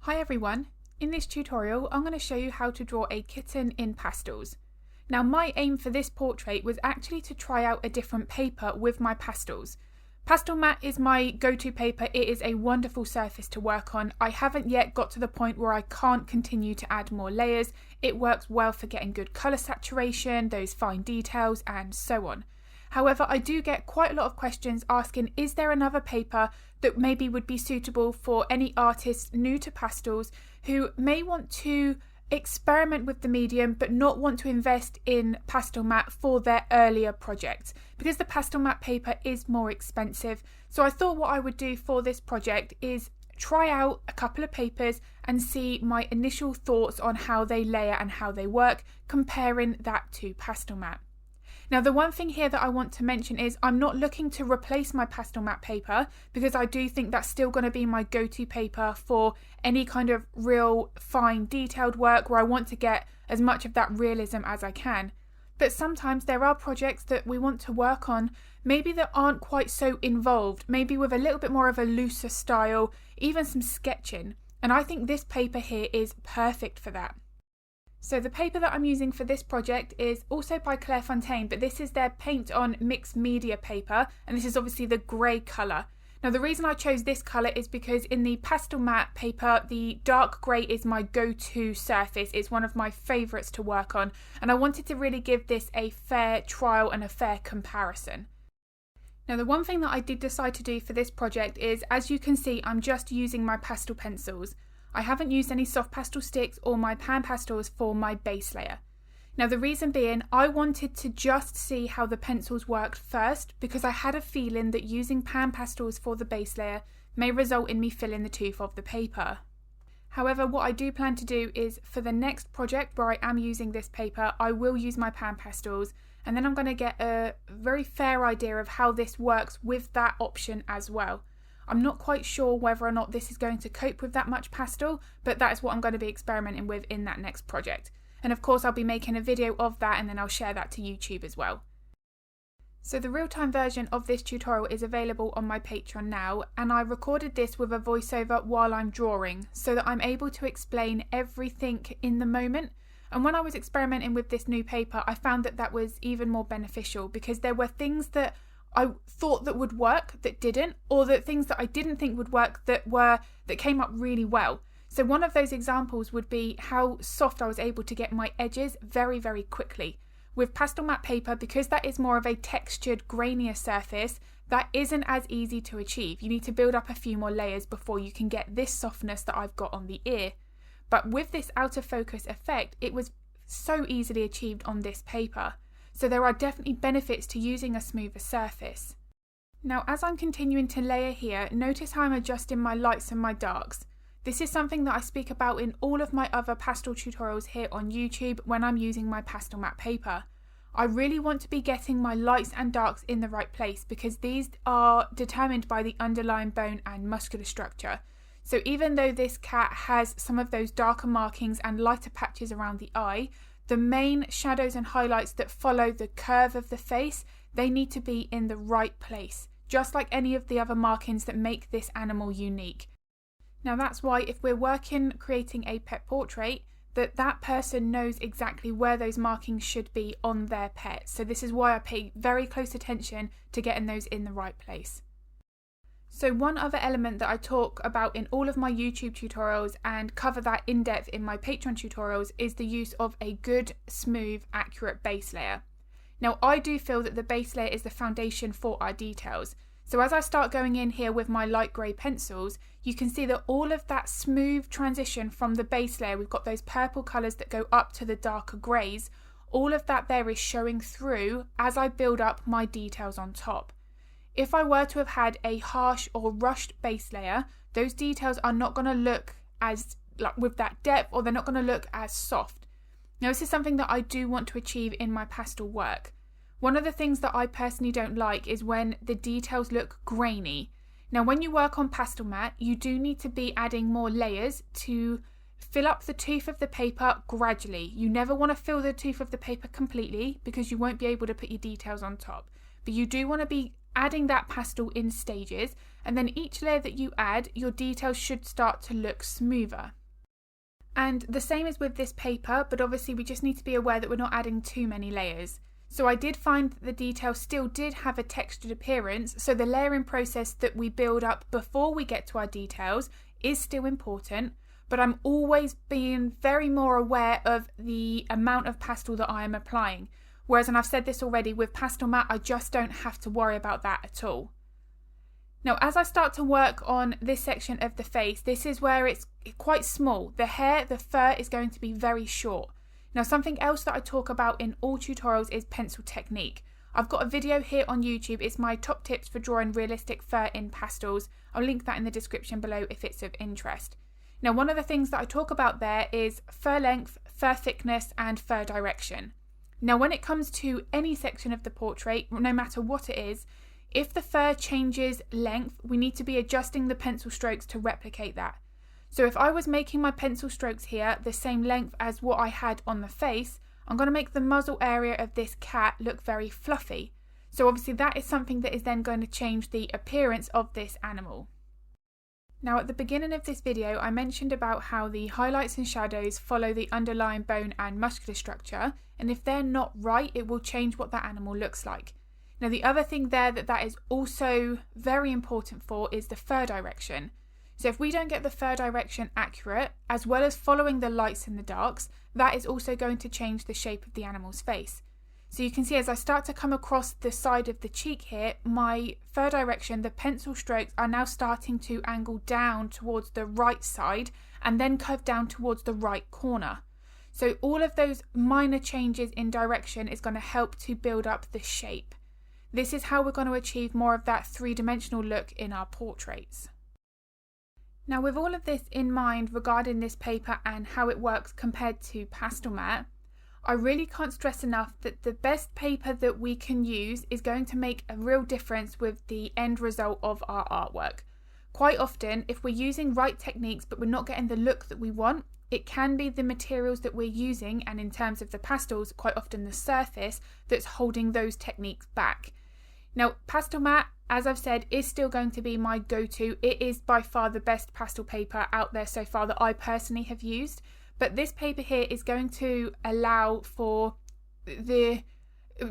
Hi everyone, in this tutorial I'm going to show you how to draw a kitten in pastels. Now my aim for this portrait was actually to try out a different paper with my pastels. Pastelmat is my go-to paper. It is a wonderful surface to work on. I haven't yet got to the point where I can't continue to add more layers. It works well for getting good colour saturation, those fine details and so on. However, I do get quite a lot of questions asking, is there another paper that maybe would be suitable for any artists new to pastels who may want to experiment with the medium but not want to invest in Pastelmat for their earlier projects, because the Pastelmat paper is more expensive. So I thought what I would do for this project is try out a couple of papers and see my initial thoughts on how they layer and how they work, comparing that to Pastelmat. Now the one thing here that I want to mention is I'm not looking to replace my Pastelmat paper, because I do think that's still going to be my go-to paper for any kind of real fine detailed work where I want to get as much of that realism as I can. But sometimes there are projects that we want to work on maybe that aren't quite so involved, maybe with a little bit more of a looser style, even some sketching, and I think this paper here is perfect for that. So the paper that I'm using for this project is also by Clairefontaine, but this is their PaintON mixed media paper, and this is obviously the grey colour. Now the reason I chose this colour is because in the Pastelmat paper, the dark grey is my go-to surface. It's one of my favourites to work on, and I wanted to really give this a fair trial and a fair comparison. Now the one thing that I did decide to do for this project is, as you can see, I'm just using my pastel pencils. I haven't used any soft pastel sticks or my pan pastels for my base layer. Now the reason being, I wanted to just see how the pencils worked first, because I had a feeling that using pan pastels for the base layer may result in me filling the tooth of the paper. However, what I do plan to do is, for the next project where I am using this paper, I will use my pan pastels, and then I'm going to get a very fair idea of how this works with that option as well. I'm not quite sure whether or not this is going to cope with that much pastel, but that is what I'm going to be experimenting with in that next project. And of course I'll be making a video of that, and then I'll share that to YouTube as well. So the real-time version of this tutorial is available on my Patreon now, and I recorded this with a voiceover while I'm drawing so that I'm able to explain everything in the moment. And when I was experimenting with this new paper, I found that that was even more beneficial, because there were things that I thought that would work that didn't, or that things that I didn't think would work that came up really well. So one of those examples would be how soft I was able to get my edges very, very quickly. With Pastelmat paper, because that is more of a textured, grainier surface, that isn't as easy to achieve. You need to build up a few more layers before you can get this softness that I've got on the ear. But with this out of focus effect, it was so easily achieved on this paper. So there are definitely benefits to using a smoother surface. Now as I'm continuing to layer here, notice how I'm adjusting my lights and my darks. This is something that I speak about in all of my other pastel tutorials here on YouTube when I'm using my Pastelmat paper. I really want to be getting my lights and darks in the right place, because these are determined by the underlying bone and muscular structure. So even though this cat has some of those darker markings and lighter patches around the eye, the main shadows and highlights that follow the curve of the face, they need to be in the right place, just like any of the other markings that make this animal unique. Now that's why if we're creating a pet portrait, that person knows exactly where those markings should be on their pet. So this is why I pay very close attention to getting those in the right place. So one other element that I talk about in all of my YouTube tutorials and cover that in depth in my Patreon tutorials is the use of a good, smooth, accurate base layer. Now I do feel that the base layer is the foundation for our details. So as I start going in here with my light grey pencils, you can see that all of that smooth transition from the base layer, we've got those purple colours that go up to the darker greys, all of that there is showing through as I build up my details on top. If I were to have had a harsh or rushed base layer, those details are not going to look as with that depth, or they're not going to look as soft. Now this is something that I do want to achieve in my pastel work. One of the things that I personally don't like is when the details look grainy. Now when you work on Pastelmat, you do need to be adding more layers to fill up the tooth of the paper gradually. You never want to fill the tooth of the paper completely, because you won't be able to put your details on top. But you do want to be adding that pastel in stages, and then each layer that you add, your details should start to look smoother. And the same as with this paper, but obviously we just need to be aware that we're not adding too many layers. So I did find that the detail still did have a textured appearance, so the layering process that we build up before we get to our details is still important, but I'm always being very more aware of the amount of pastel that I am applying. Whereas, and I've said this already, with Pastelmat I just don't have to worry about that at all. Now, as I start to work on this section of the face, this is where it's quite small. The hair, the fur is going to be very short. Now, something else that I talk about in all tutorials is pencil technique. I've got a video here on YouTube. It's my top tips for drawing realistic fur in pastels. I'll link that in the description below if it's of interest. Now, one of the things that I talk about there is fur length, fur thickness, and fur direction. Now, when it comes to any section of the portrait, no matter what it is, if the fur changes length, we need to be adjusting the pencil strokes to replicate that. So if I was making my pencil strokes here the same length as what I had on the face, I'm going to make the muzzle area of this cat look very fluffy. So obviously that is something that is then going to change the appearance of this animal. Now, at the beginning of this video, I mentioned about how the highlights and shadows follow the underlying bone and muscular structure, and if they're not right, it will change what that animal looks like. Now, the other thing there that is also very important for is the fur direction. So if we don't get the fur direction accurate, as well as following the lights and the darks, that is also going to change the shape of the animal's face. So you can see as I start to come across the side of the cheek here, my fur direction, the pencil strokes are now starting to angle down towards the right side and then curve down towards the right corner. So all of those minor changes in direction is going to help to build up the shape. This is how we're going to achieve more of that three-dimensional look in our portraits. Now, with all of this in mind regarding this paper and how it works compared to Pastelmat, I really can't stress enough that the best paper that we can use is going to make a real difference with the end result of our artwork. Quite often, if we're using right techniques but we're not getting the look that we want, it can be the materials that we're using, and in terms of the pastels, quite often the surface, that's holding those techniques back. Now, Pastelmat, as I've said, is still going to be my go-to. It is by far the best pastel paper out there so far that I personally have used. But this paper here is going to allow for the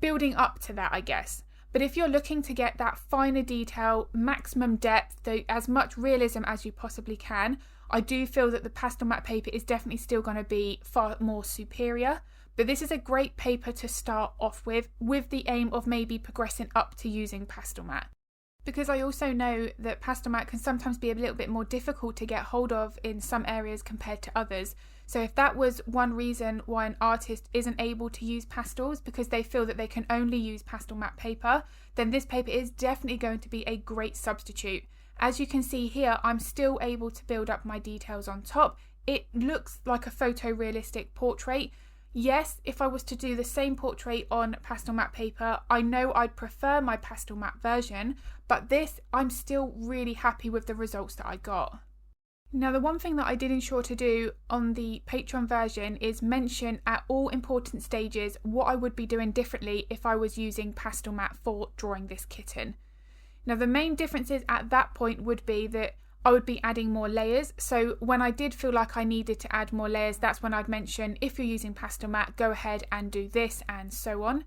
building up to that, I guess. But if you're looking to get that finer detail, maximum depth, as much realism as you possibly can, I do feel that the Pastelmat paper is definitely still going to be far more superior. But this is a great paper to start off with the aim of maybe progressing up to using Pastelmat. Because I also know that Pastelmat can sometimes be a little bit more difficult to get hold of in some areas compared to others. So if that was one reason why an artist isn't able to use pastels because they feel that they can only use Pastelmat paper, then this paper is definitely going to be a great substitute. As you can see here, I'm still able to build up my details on top. It looks like a photorealistic portrait. Yes, if I was to do the same portrait on Pastelmat paper, I know I'd prefer my Pastelmat version, but this, I'm still really happy with the results that I got. Now, the one thing that I did ensure to do on the PaintON version is mention at all important stages what I would be doing differently if I was using Pastelmat for drawing this kitten. Now, the main differences at that point would be that I would be adding more layers. So when I did feel like I needed to add more layers, that's when I'd mention, if you're using Pastelmat, go ahead and do this, and so on.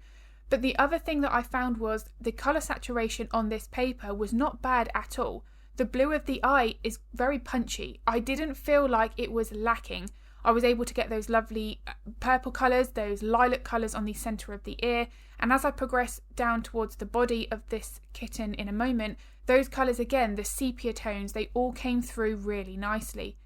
But the other thing that I found was the colour saturation on this paper was not bad at all. The blue of the eye is very punchy. I didn't feel like it was lacking. I was able to get those lovely purple colours, those lilac colours on the centre of the ear, and as I progress down towards the body of this kitten in a moment, those colours again, the sepia tones, they all came through really nicely.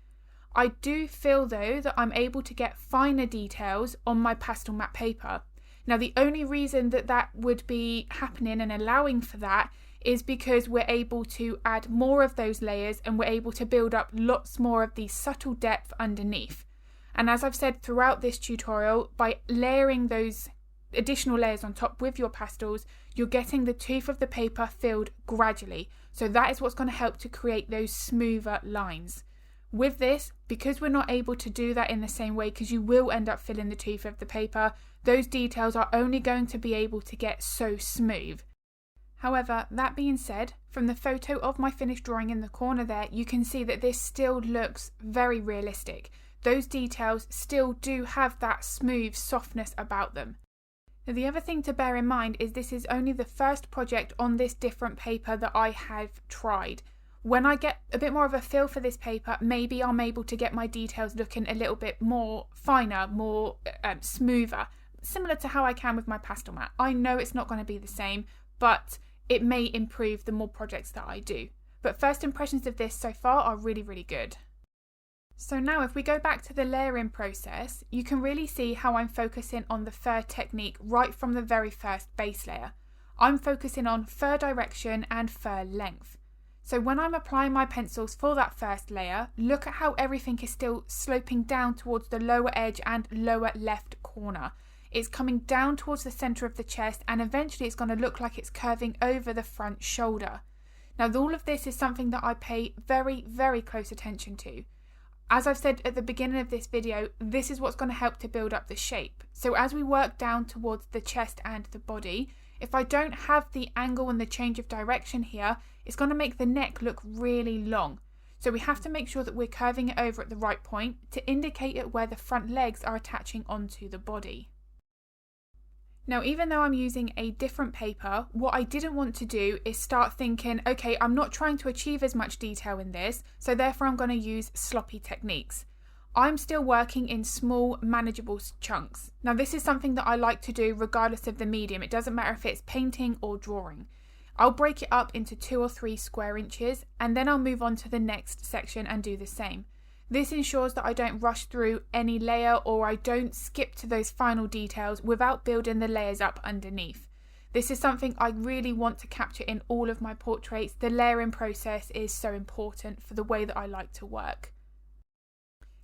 I do feel though that I'm able to get finer details on my Pastelmat paper. Now, the only reason that that would be happening and allowing for that is because we're able to add more of those layers and we're able to build up lots more of the subtle depth underneath. And as I've said throughout this tutorial, by layering those additional layers on top with your pastels, you're getting the tooth of the paper filled gradually. So that is what's going to help to create those smoother lines. With this, because we're not able to do that in the same way, because you will end up filling the tooth of the paper, those details are only going to be able to get so smooth. However, that being said, from the photo of my finished drawing in the corner there, you can see that this still looks very realistic. Those details still do have that smooth softness about them. Now, the other thing to bear in mind is this is only the first project on this different paper that I have tried. When I get a bit more of a feel for this paper, maybe I'm able to get my details looking a little bit more finer, more smoother, similar to how I can with my Pastelmat. I know it's not going to be the same, but it may improve the more projects that I do. But first impressions of this so far are really, really good. So now if we go back to the layering process, you can really see how I'm focusing on the fur technique right from the very first base layer. I'm focusing on fur direction and fur length. So when I'm applying my pencils for that first layer, look at how everything is still sloping down towards the lower edge and lower left corner. It's coming down towards the centre of the chest, and eventually it's going to look like it's curving over the front shoulder. Now all of this is something that I pay very, very close attention to. As I've said at the beginning of this video, this is what's going to help to build up the shape. So as we work down towards the chest and the body, if I don't have the angle and the change of direction here, it's going to make the neck look really long. So we have to make sure that we're curving it over at the right point to indicate it where the front legs are attaching onto the body. Now, even though I'm using a different paper, what I didn't want to do is start thinking, okay, I'm not trying to achieve as much detail in this, so therefore I'm going to use sloppy techniques. I'm still working in small, manageable chunks. Now, this is something that I like to do regardless of the medium. It doesn't matter if it's painting or drawing. I'll break it up into 2 or 3 square inches, and then I'll move on to the next section and do the same. This ensures that I don't rush through any layer, or I don't skip to those final details without building the layers up underneath. This is something I really want to capture in all of my portraits. The layering process is so important for the way that I like to work.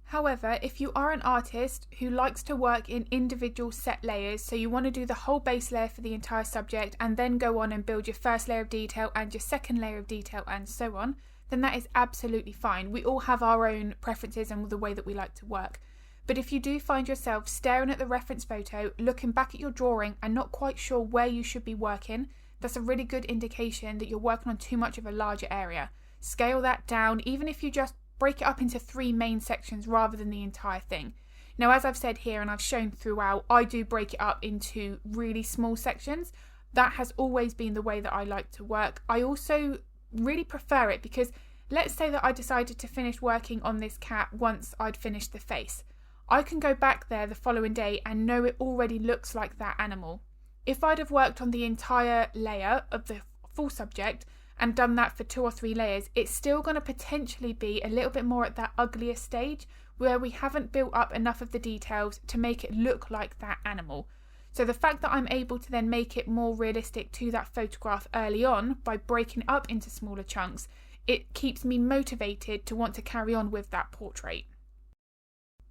However, if you are an artist who likes to work in individual set layers, so you want to do the whole base layer for the entire subject and then go on and build your first layer of detail and your second layer of detail and so on, then that is absolutely fine. We all have our own preferences and the way that we like to work. But if you do find yourself staring at the reference photo, looking back at your drawing and not quite sure where you should be working, that's a really good indication that you're working on too much of a larger area. Scale that down, even if you just break it up into 3 main sections rather than the entire thing. Now, as I've said here and I've shown throughout, I do break it up into really small sections. That has always been the way that I like to work. I also really prefer it because let's say that I decided to finish working on this cat once I'd finished the face. I can go back there the following day and know it already looks like that animal. If I'd have worked on the entire layer of the full subject and done that for 2 or 3 layers, it's still going to potentially be a little bit more at that uglier stage where we haven't built up enough of the details to make it look like that animal. So the fact that I'm able to then make it more realistic to that photograph early on by breaking it up into smaller chunks, it keeps me motivated to want to carry on with that portrait.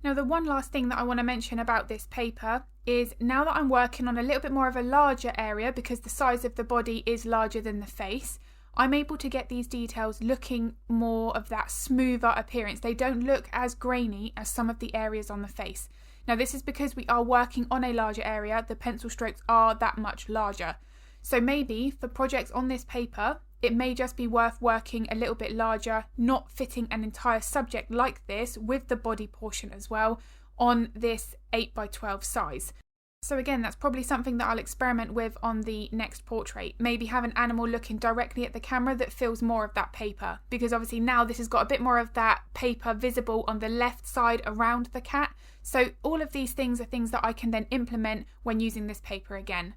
Now, the one last thing that I want to mention about this paper is now that I'm working on a little bit more of a larger area because the size of the body is larger than the face, I'm able to get these details looking more of that smoother appearance. They don't look as grainy as some of the areas on the face. Now, this is because we are working on a larger area, the pencil strokes are that much larger. So maybe for projects on this paper, it may just be worth working a little bit larger, not fitting an entire subject like this with the body portion as well on this 8x12 size. So again, that's probably something that I'll experiment with on the next portrait. Maybe have an animal looking directly at the camera that feels more of that paper, because obviously now this has got a bit more of that paper visible on the left side around the cat. So all of these things are things that I can then implement when using this paper again.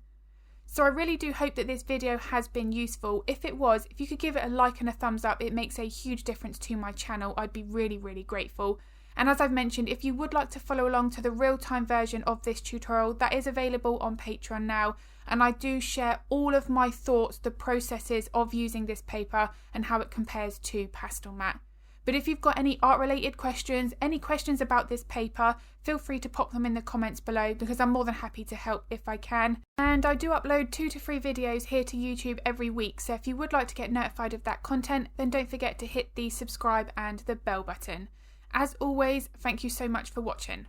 So I really do hope that this video has been useful. If it was, if you could give it a like and a thumbs up, it makes a huge difference to my channel. I'd be really, really grateful. And as I've mentioned, if you would like to follow along to the real-time version of this tutorial, that is available on Patreon now. And I do share all of my thoughts, the processes of using this paper and how it compares to Pastelmat. But if you've got any art-related questions, any questions about this paper, feel free to pop them in the comments below because I'm more than happy to help if I can. And I do upload 2 to 3 videos here to YouTube every week, so if you would like to get notified of that content, then don't forget to hit the subscribe and the bell button. As always, thank you so much for watching.